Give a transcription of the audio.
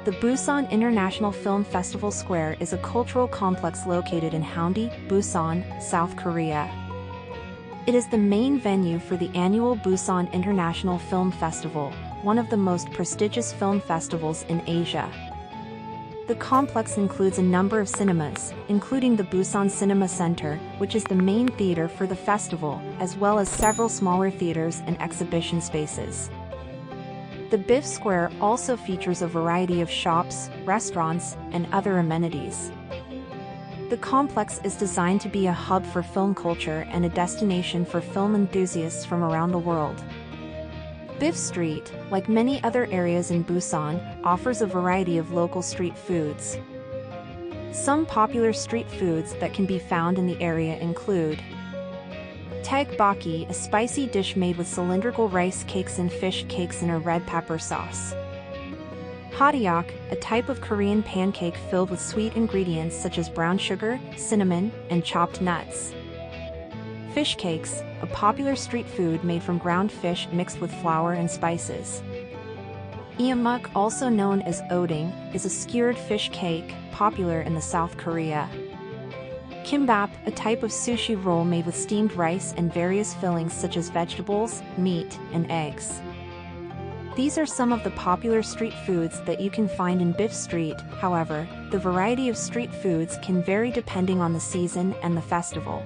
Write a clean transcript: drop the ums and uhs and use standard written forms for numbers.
The Busan International Film Festival Square is a cultural complex located in Haeundae, Busan, South Korea. It is the main venue for the annual Busan International Film Festival, one of the most prestigious film festivals in Asia. The complex includes a number of cinemas, including the Busan Cinema Center, which is the main theater for the festival, as well as several smaller theaters and exhibition spaces. The Biff Square also features a variety of shops, restaurants, and other amenities. The complex is designed to be a hub for film culture and a destination for film enthusiasts from around the world. Biff Street, like many other areas in Busan, offers a variety of local street foods. Some popular street foods that can be found in the area include Taegbakki, a spicy dish made with cylindrical rice cakes and fish cakes in a red pepper sauce. Hotteok, a type of Korean pancake filled with sweet ingredients such as brown sugar, cinnamon, and chopped nuts. Fish cakes, a popular street food made from ground fish mixed with flour and spices. Iamuk, also known as oding, is a skewered fish cake, popular in the South Korea. Kimbap, a type of sushi roll made with steamed rice and various fillings such as vegetables, meat, and eggs. These are some of the popular street foods that you can find in Biff Street. However, the variety of street foods can vary depending on the season and the festival.